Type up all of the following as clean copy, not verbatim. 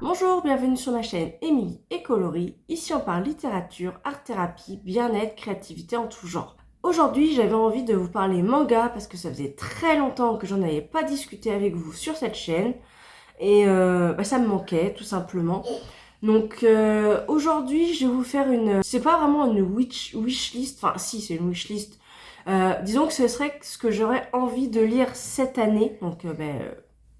Bonjour, bienvenue sur ma chaîne Émilie et Coloris. Ici on parle littérature, art-thérapie, bien-être, créativité en tout genre. Aujourd'hui j'avais envie de vous parler manga parce que ça faisait très longtemps que j'en avais pas discuté avec vous sur cette chaîne. Et ça me manquait tout simplement. Donc aujourd'hui je vais vous faire une... C'est pas vraiment une wishlist, enfin si c'est une wishlist. Disons que ce serait ce que j'aurais envie de lire cette année. Donc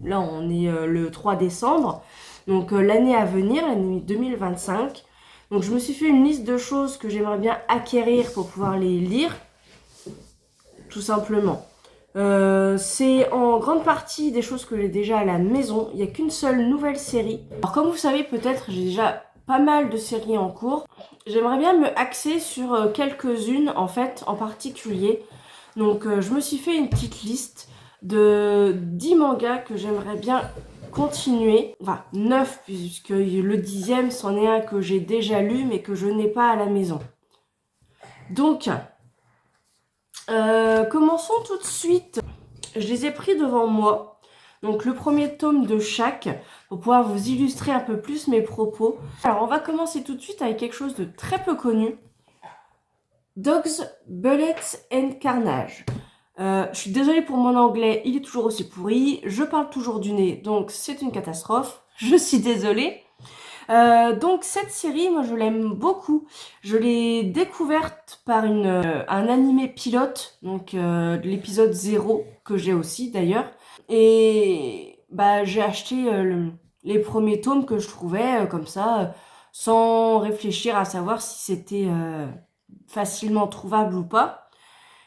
là on est le 3 décembre. Donc l'année à venir, l'année 2025. Donc je me suis fait une liste de choses que j'aimerais bien acquérir pour pouvoir les lire. Tout simplement. C'est en grande partie des choses que j'ai déjà à la maison. Il n'y a qu'une seule nouvelle série. Alors comme vous savez peut-être, j'ai déjà pas mal de séries en cours. J'aimerais bien me axer sur quelques-unes en fait en particulier. Donc je me suis fait une petite liste de 10 mangas que j'aimerais bien continuer. Enfin 9 puisque le 10e c'en est un que j'ai déjà lu mais que je n'ai pas à la maison. Donc commençons tout de suite. Je les ai pris devant moi. Donc le premier tome de chaque pour pouvoir vous illustrer un peu plus mes propos. Alors on va commencer tout de suite avec quelque chose de très peu connu. Dogs, Bullets and Carnage. Je suis désolée pour mon anglais, il est toujours aussi pourri. Je parle toujours du nez, donc c'est une catastrophe. Je suis désolée. Donc cette série, moi je l'aime beaucoup. Je l'ai découverte par un animé pilote, donc de l'épisode 0, que j'ai aussi d'ailleurs. Et j'ai acheté les premiers tomes que je trouvais comme ça, sans réfléchir à savoir si c'était facilement trouvable ou pas.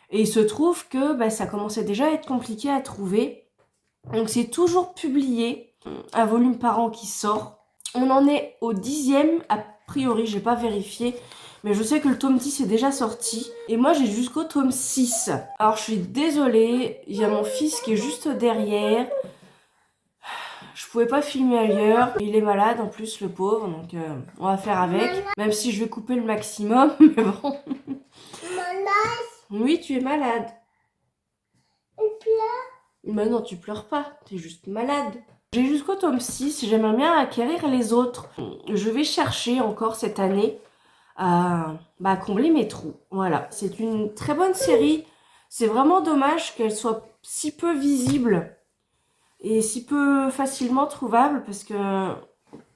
Et il se trouve que ça commençait déjà à être compliqué à trouver. Donc c'est toujours publié, un volume par an qui sort. On en est au 10e, a priori, j'ai pas vérifié, mais je sais que le tome 10 est déjà sorti. Et moi, j'ai jusqu'au tome 6. Alors, je suis désolée, il y a mon fils qui est juste derrière. Je pouvais pas filmer ailleurs. Il est malade en plus, le pauvre, donc on va faire avec. Même si je vais couper le maximum, mais bon. Oui, tu es malade. Tu pleures? Mais non, tu pleures pas, tu es juste malade. J'ai jusqu'au tome 6, j'aimerais bien acquérir les autres. Je vais chercher encore cette année à combler mes trous. Voilà, c'est une très bonne série. C'est vraiment dommage qu'elle soit si peu visible et si peu facilement trouvable parce que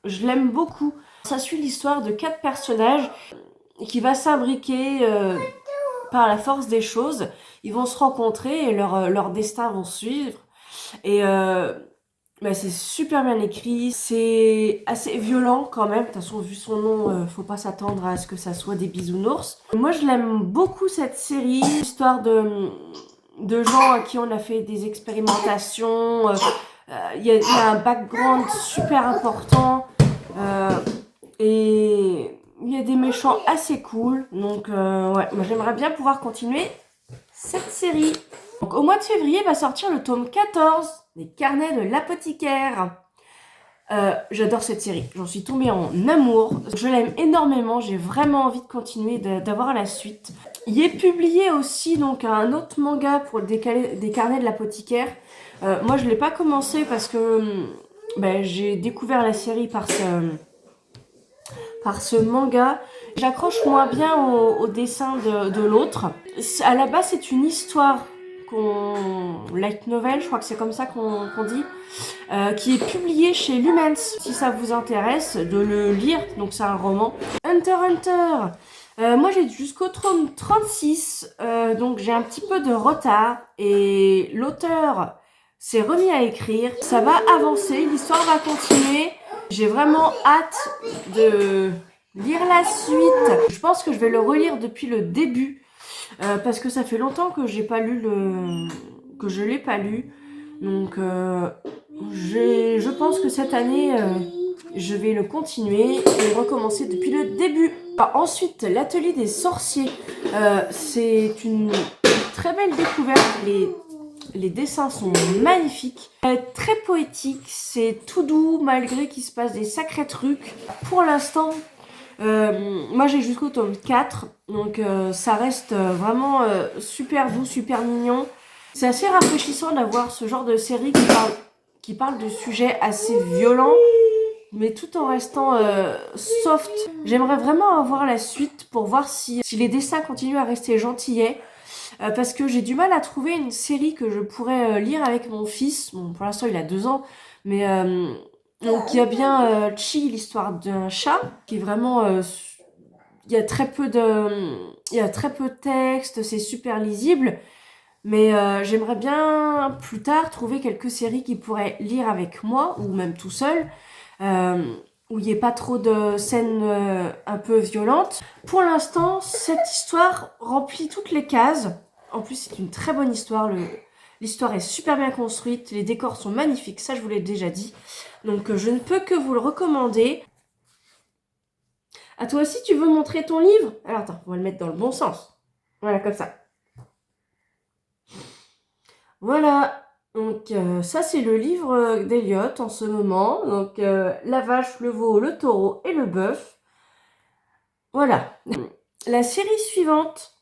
je l'aime beaucoup. Ça suit l'histoire de 4 personnages qui va s'imbriquer par la force des choses. Ils vont se rencontrer et leur destin vont suivre. Et c'est super bien écrit, c'est assez violent quand même. De toute façon, vu son nom, faut pas s'attendre à ce que ça soit des bisounours. Moi, je l'aime beaucoup cette série, histoire de gens à qui on a fait des expérimentations. Il y a un background super important et il y a des méchants assez cool. Donc, moi j'aimerais bien pouvoir continuer cette série. Donc, au mois de février va sortir le tome 14 des carnets de l'apothicaire. J'adore cette série, j'en suis tombée en amour. Je l'aime énormément, j'ai vraiment envie de continuer, d'avoir la suite. Il est publié aussi donc un autre manga pour des carnets de l'apothicaire. Moi je ne l'ai pas commencé parce que j'ai découvert la série par ce manga. J'accroche moins bien au dessin de l'autre. À la base c'est une histoire light novel, je crois que c'est comme ça qu'on dit, qui est publié chez Lumens, si ça vous intéresse de le lire, donc c'est un roman. Hunter x Hunter, moi j'ai jusqu'au tome 36, donc j'ai un petit peu de retard, et l'auteur s'est remis à écrire, ça va avancer, l'histoire va continuer, j'ai vraiment hâte de lire la suite. Je pense que je vais le relire depuis le début, parce que ça fait longtemps que j'ai pas lu que je l'ai pas lu. Donc je pense que cette année je vais le continuer et recommencer depuis le début. Alors, ensuite, l'atelier des sorciers. C'est une très belle découverte. Les dessins sont magnifiques, très poétiques, c'est tout doux malgré qu'il se passe des sacrés trucs. Pour l'instant, moi j'ai jusqu'au tome 4, donc ça reste vraiment super doux, super mignon. C'est assez rafraîchissant d'avoir ce genre de série qui parle de sujets assez violents mais tout en restant soft. J'aimerais vraiment avoir la suite pour voir si les dessins continuent à rester gentillets. Parce que j'ai du mal à trouver une série que je pourrais lire avec mon fils. Bon, pour l'instant, il a 2 ans, mais donc il y a bien Chi, l'histoire d'un chat, qui est vraiment... il y a très peu de texte, c'est super lisible. Mais j'aimerais bien plus tard trouver quelques séries qui pourraient lire avec moi, ou même tout seul, où il n'y ait pas trop de scènes un peu violentes. Pour l'instant, cette histoire remplit toutes les cases. En plus, c'est une très bonne histoire. L'histoire est super bien construite, les décors sont magnifiques, ça je vous l'ai déjà dit. Donc je ne peux que vous le recommander. À toi aussi, tu veux montrer ton livre? Alors attends, on va le mettre dans le bon sens. Voilà, comme ça. Voilà, donc ça c'est le livre d'Eliott en ce moment. Donc la vache, le veau, le taureau et le bœuf. Voilà. La série suivante,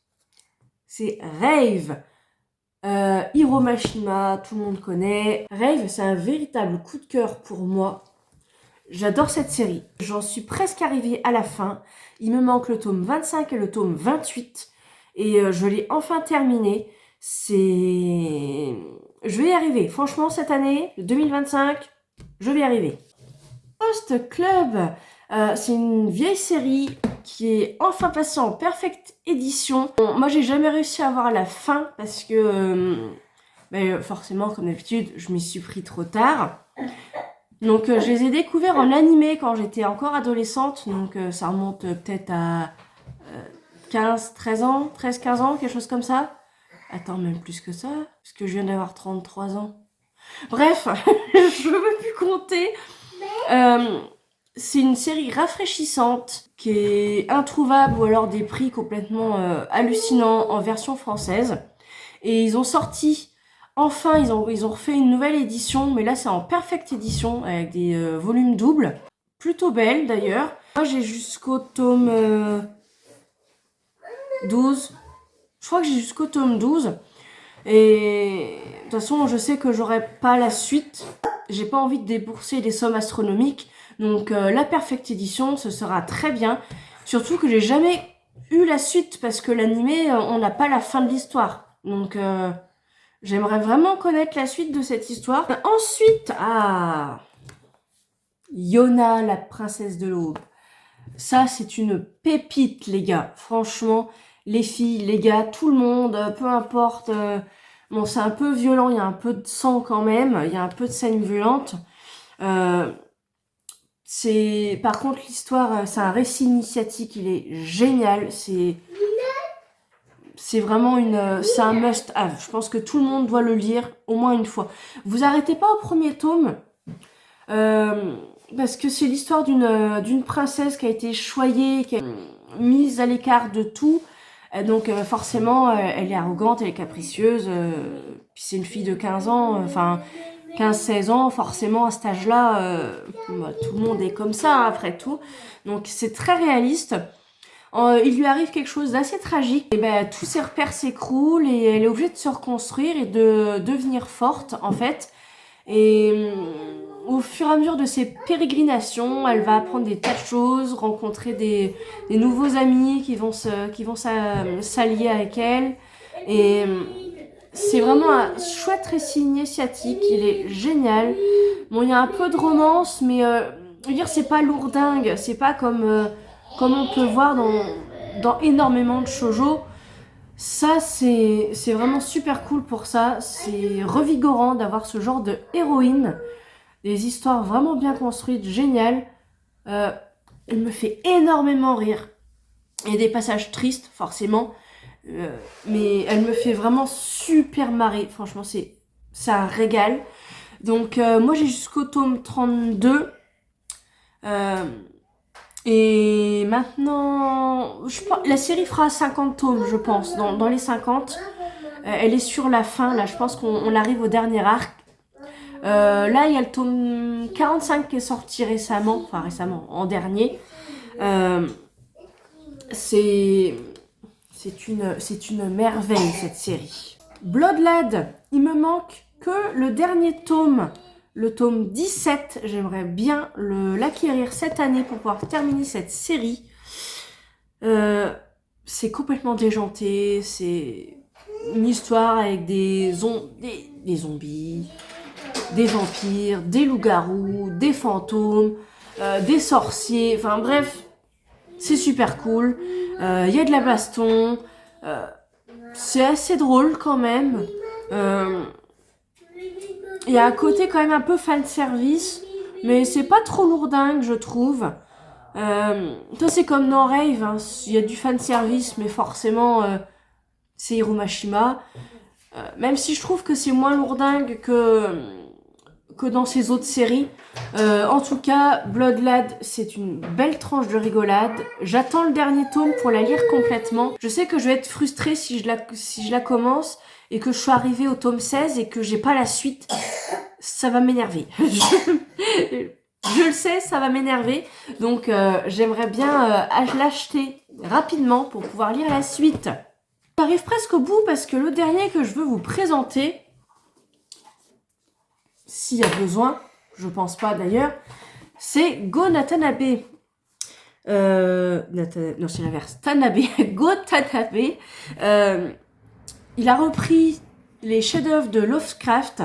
c'est Rave. Hiro Mashima, tout le monde connaît. Rave, c'est un véritable coup de cœur pour moi. J'adore cette série. J'en suis presque arrivée à la fin. Il me manque le tome 25 et le tome 28. Et je l'ai enfin terminé. Je vais y arriver. Franchement, cette année, 2025, je vais y arriver. Post Club, c'est une vieille série qui est enfin passée en perfect édition. Bon, moi, j'ai jamais réussi à voir la fin parce que, forcément, comme d'habitude, je m'y suis pris trop tard. Donc, je les ai découverts en animé quand j'étais encore adolescente. Donc, ça remonte peut-être à 13 ans, 15 ans, quelque chose comme ça. Attends, même plus que ça, parce que je viens d'avoir 33 ans. Bref, je ne veux plus compter. C'est une série rafraîchissante qui est introuvable ou alors des prix complètement hallucinants en version française. Et ils ont sorti, enfin, ils ont refait une nouvelle édition, mais là c'est en perfect édition avec des volumes doubles. Plutôt belle d'ailleurs. Moi j'ai jusqu'au tome 12. Je crois que j'ai jusqu'au tome 12. Et de toute façon, je sais que j'aurai pas la suite. J'ai pas envie de débourser des sommes astronomiques. Donc la Perfect Edition, ce sera très bien. Surtout que j'ai jamais eu la suite parce que l'animé, on n'a pas la fin de l'histoire. Donc j'aimerais vraiment connaître la suite de cette histoire. Ensuite, Yona, la princesse de l'aube. Ça, c'est une pépite, les gars. Franchement, les filles, les gars, tout le monde, peu importe. Bon, c'est un peu violent, il y a un peu de sang quand même. Il y a un peu de scène violente. Par contre, l'histoire, c'est un récit initiatique. Il est génial. C'est vraiment c'est un must-have. Je pense que tout le monde doit le lire au moins une fois. Vous arrêtez pas au premier tome. Parce que c'est l'histoire d'une princesse qui a été choyée, qui est mise à l'écart de tout. Donc forcément, elle est arrogante, elle est capricieuse. Puis c'est une fille de 15 ans, enfin 15-16 ans, forcément à cet âge-là, tout le monde est comme ça, hein, après tout. Donc c'est très réaliste. Il lui arrive quelque chose d'assez tragique. Et tous ses repères s'écroulent et elle est obligée de se reconstruire et de devenir forte en fait. Et au fur et à mesure de ses pérégrinations, elle va apprendre des tas de choses, rencontrer des nouveaux amis qui vont s'allier avec elle. Et c'est vraiment un chouette récit initiatique, il est génial. Bon, il y a un peu de romance, mais je veux dire, c'est pas lourdingue, c'est pas comme on peut voir dans énormément de shoujo. Ça, c'est vraiment super cool pour ça. C'est revigorant d'avoir ce genre de héroïne. Des histoires vraiment bien construites, géniales. Elle me fait énormément rire. Il y a des passages tristes, forcément. Mais elle me fait vraiment super marrer. Franchement, c'est un régal. Donc, moi, j'ai jusqu'au tome 32. Et maintenant, la série fera 50 tomes, je pense, dans les 50. Elle est sur la fin, là, je pense qu'on arrive au dernier arc. Là, il y a le tome 45 qui est sorti récemment, en dernier. C'est une merveille, cette série. Bloodlad, il me manque que le dernier tome, le tome 17. J'aimerais bien l'acquérir cette année pour pouvoir terminer cette série. C'est complètement déjanté, c'est une histoire avec des zombies, des vampires, des loups-garous, des fantômes, des sorciers, enfin bref, c'est super cool. Y a de la baston, c'est assez drôle quand même. Il y a un côté quand même un peu fanservice, mais c'est pas trop lourdingue, je trouve. Ça c'est comme dans Rave, hein. Il y a du fanservice, mais forcément c'est Hiromashima. Même si je trouve que c'est moins lourdingue que dans ces autres séries. En tout cas, Bloodlad, c'est une belle tranche de rigolade. J'attends le dernier tome pour la lire complètement. Je sais que je vais être frustrée si je la commence et que je suis arrivée au tome 16 et que j'ai pas la suite. Ça va m'énerver. Je le sais, ça va m'énerver. Donc j'aimerais bien l'acheter rapidement pour pouvoir lire la suite. J'arrive presque au bout parce que le dernier que je veux vous présenter, s'il y a besoin, je pense pas d'ailleurs, c'est Go Natanabe. Non, c'est l'inverse. Tanabe. Go Tanabe. Il a repris les chefs-d'œuvre de Lovecraft,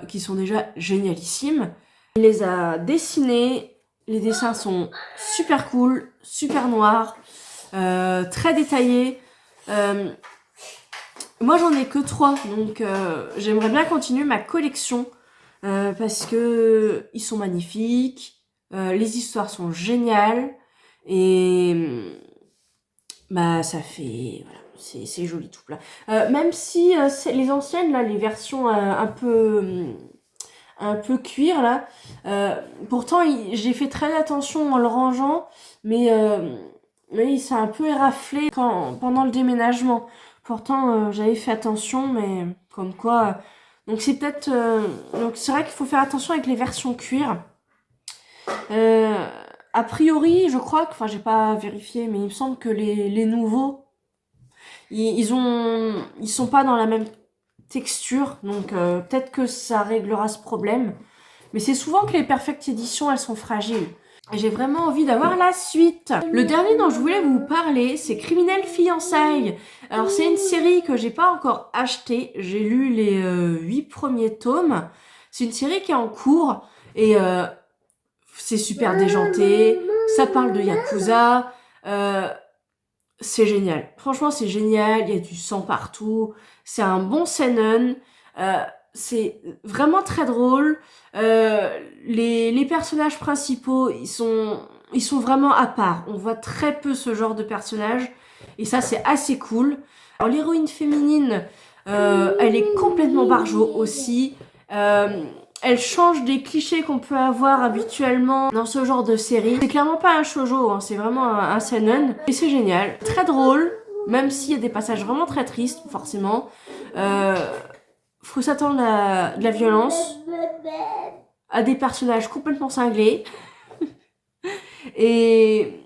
qui sont déjà génialissimes. Il les a dessinés. Les dessins sont super cool, super noirs, très détaillés. Moi j'en ai que 3, donc j'aimerais bien continuer ma collection parce que ils sont magnifiques, les histoires sont géniales et bah ça fait voilà, c'est joli tout plein. Même si les anciennes là, les versions un peu cuir là, pourtant j'ai fait très attention en le rangeant, mais il s'est un peu éraflé pendant le déménagement. Pourtant, j'avais fait attention, mais comme quoi... donc c'est peut-être... donc c'est vrai qu'il faut faire attention avec les versions cuir. A priori, je crois que... Enfin, j'ai pas vérifié, mais il me semble que les nouveaux, ils sont pas dans la même texture. Donc peut-être que ça réglera ce problème. Mais c'est souvent que les Perfect Edition, elles sont fragiles. J'ai vraiment envie d'avoir la suite. Le dernier dont je voulais vous parler, c'est Criminel Fiançailles. Alors c'est une série que j'ai pas encore achetée. J'ai lu les 8 premiers tomes. C'est une série qui est en cours et c'est super déjanté. Ça parle de Yakuza. C'est génial. Franchement, c'est génial. Il y a du sang partout. C'est un bon seinen. C'est vraiment très drôle. Les personnages principaux, ils sont vraiment à part. On voit très peu ce genre de personnages. Et ça, c'est assez cool. Alors, l'héroïne féminine, elle est complètement barjo aussi. Elle change des clichés qu'on peut avoir habituellement dans ce genre de série. C'est clairement pas un shoujo, hein, c'est vraiment un seinen. Et c'est génial. Très drôle, même s'il y a des passages vraiment très tristes, forcément. Faut s'attendre à de la violence, à des personnages complètement cinglés. Et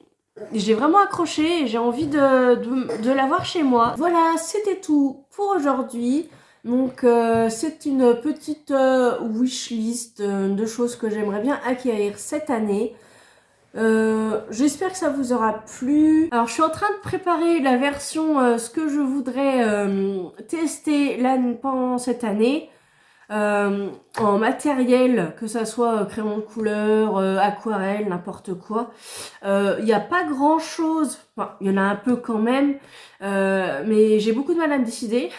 j'ai vraiment accroché et j'ai envie de l'avoir chez moi. Voilà, c'était tout pour aujourd'hui. Donc c'est une petite wishlist de choses que j'aimerais bien acquérir cette année. J'espère que ça vous aura plu. Alors je suis en train de préparer la version ce que je voudrais tester là pendant cette année en matériel, que ça soit crayon de couleur, aquarelle, n'importe quoi. Il n'y a pas grand chose, enfin, il y en a un peu quand même, mais j'ai beaucoup de mal à me décider.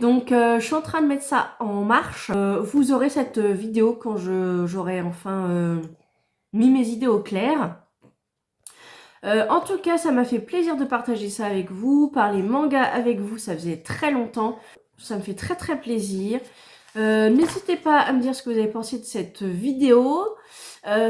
Donc je suis en train de mettre ça en marche. Vous aurez cette vidéo quand j'aurai enfin mis mes idées au clair. En tout cas, ça m'a fait plaisir de partager ça avec vous, parler manga avec vous, ça faisait très longtemps. Ça me fait très très plaisir. N'hésitez pas à me dire ce que vous avez pensé de cette vidéo,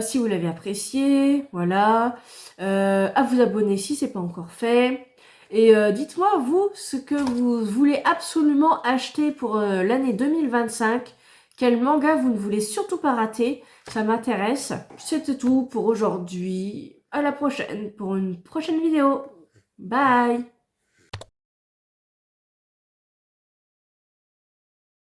si vous l'avez appréciée, voilà. À vous abonner si c'est pas encore fait. Et dites-moi, vous, ce que vous voulez absolument acheter pour l'année 2025. Quel manga vous ne voulez surtout pas rater. Ça m'intéresse. C'était tout pour aujourd'hui. À la prochaine pour une prochaine vidéo. Bye!